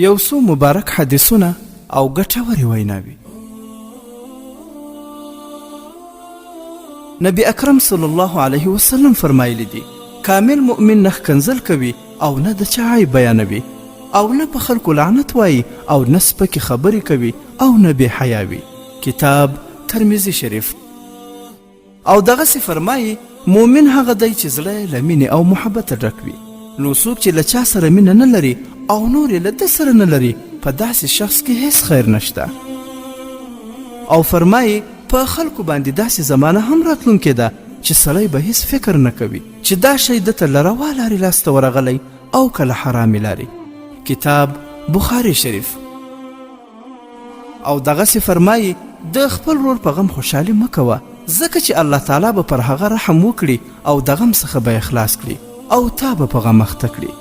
یو څو مبارک حدیثونه او ګټورې ویناوې. نبی اکرم صلی الله علیه وسلم فرمایلی دي کامل مؤمن نه ښکنځل کوي او نه د چا عیب بیانوي او نه په خلکو لعنت وایي او نه سپکې خبرې کوي او نه بې حیا وي. کتاب ترمذي شریف. او دغسې فرمایي مؤمن هغه دی چې زړه له مینې او محبته ډک وي. نو څوک چې له چا سره مینه نه لري او نور یې له ده سره نه لري په داسې شخص کې هیڅ خیر نشته. او فرمایي په خلکو باندې داسې زمانه هم راتلونکې ده چې سړی به هیڅ فکر نه کوي چې دا شی دته له روا لارې لاسته ورغلی او که له حرامې لارې. کتاب بخاري شریف. او دغسې فرمایي د خپل ورور په غم خوشحالي مه کوه ځکه چې الله تعالی به پر هغه رحم وکړي او د غم څخه به اخلاص کړي او تا به په غم اخته کړي.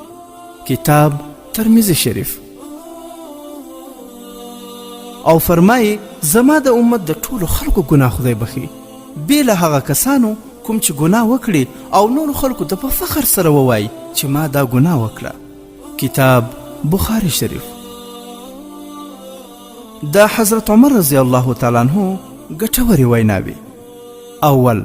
کتاب ترمذي شریف. او فرمایي زما د امت د ټولو خلکو ګناه خدای بخي بې له هغه کسانو کوم چې ګناه وکړي او نورو خلکو ته په فخر سره ووایي چې ما دا ګناه وکړه. کتاب بخاري شریف. د حضرت عمر رضی الله تعالی عنه ګټورې ویناوې. اول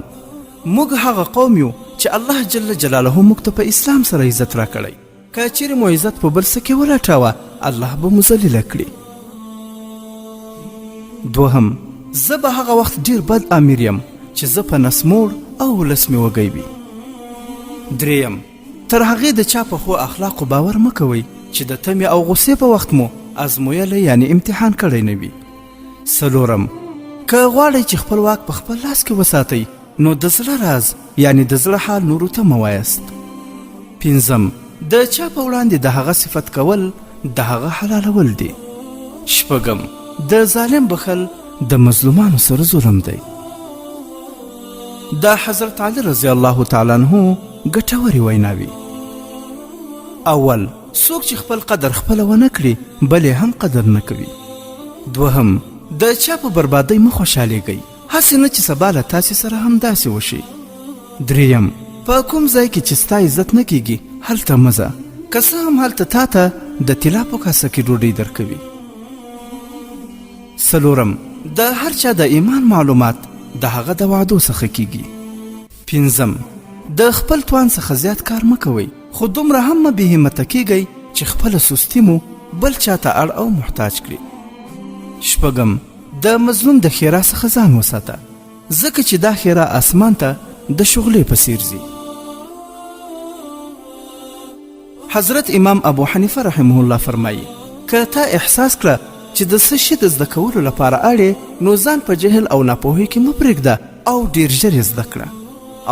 موږ هغه قوم یو چې الله جل جلاله موږ ته په اسلام سره عزت را کړی. که چیرې مو عزت په بل څه کې ولټاوه الله به مو ذلیله کړي. دوهم زه به هغه وخت ډیر بد امیر یم چې زه په نسموړ او ولس مې وږی وي. دریم تر هغې د چا په ښو اخلاقو باور مه کوئ چې د تمې او غصې په وخت مو ازمویلی یعنی امتحان کړی نه وي. څلورم که غواړئ چې خپل واک په خپل لاس کې وساتئ نو د زړه راز یعنی د زړه حال نورو ته مه وایاست. پنځم د چا په وړاندې د هغه صفت کول د هغه حلالول دي. شپږم د ظالم بخل د مظلومانو سره ظلم دی. د حضرت علی رضی الله تعالی عنه ګټورې ویناوې. اول څوک چې خپل قدر خپله ونه کړي بل یې هم قدر نه کوي. دوهم د چا په بربادۍ مه خوشحالیږئ هسې نه چې سبا له تاسې سره هم داسې وشي. دریم په کوم ځای کې چې ستا عزت نه کیږي هلته مه ځه که څه هم هلته تا ته د طلا په کاسه کې ډوډۍ درکوي. څلورم د هر چا د ایمان معلومات د هغه د وعدو څخه کیږي. پنځم د خپل توان څخه زیات کار مه کوئ خو دومره هم مه بې همته کیږئ چې خپله سستي مو بل چاته اړ او محتاج کړي. شپږم د مظلوم د ښېرا څخه ځان وساته ځکه چې دا ښېرا اسمان ته د شغلې په څیر ځي. حضرت امام ابو حنیفه رحمه الله فرمایي که تا احساس کړه چې د څه شي د زده کولو لپاره اړې نو ځان په جهل او ناپوهۍ کې مه پرېږده او ډېر ژر یې زده کړه.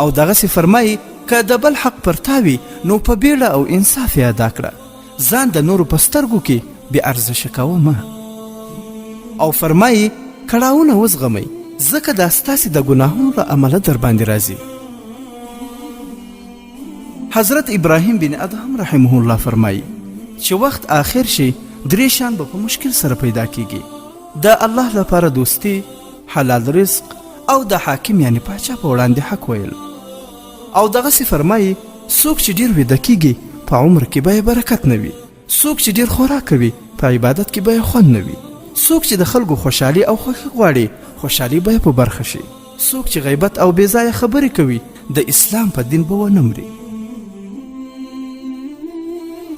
او دغسې فرمایي که د بل حق پر تا وي نو په بیړه او انصاف یې ادا کړه. ځان د نورو په سترګو کې بې ارزشه کوه مه. او فرمایي کړاوونه وزغمئ ځکه دا ستاسې د ګناهونو له امله در باندې راځي. حضرت ابراهیم بن ادهم رحمه الله فرمایي چې وخت آخر شي درې شیان به په مشکل سره پیدا کیږي. د الله لپاره دوستی، حلال رزق او د حاکم یعنی پاچا په وړاندې حق ویل. او دغسې فرمایي څوک چې ډېر ویده کیږي په عمر کې به یې برکت نه وي. څوک چې ډېر خوراک کوي په عبادت کې به یې خوند نه وي. څوک چې د خلکو خوشحالي او خوښي غواړي خوشحالي به یې په برخه شي. څوک چې غیبت او بې ځایه خبرې کوي د اسلام په دین به ونه مري.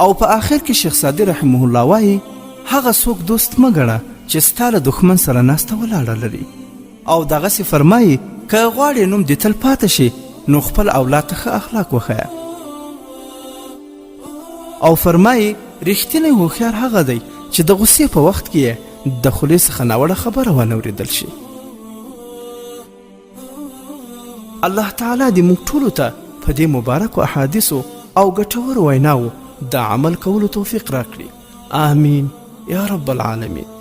او په آخر کې شیخ سعدي رحمه الله وایي هغه څوک دوست مه ګڼه چې ستا له دښمن سره ناسته ولاړه لري. او دغسې فرمایي که غواړې نوم دې تل پاته شي نو خپل اولاد ته ښه اخلاق وښیه. او فرمایي رښتینی هوښیار هغه دی چې د غصې په وخت کې یې د خولې څخه ناوړه خبره ونه اورېدل شي. الله تعالی دې موږ ټولو ته په دې مبارکو احادیثو او ګټورو ویناوو د عمل کولو توفیق راکړي. آمین یا رب العالمین.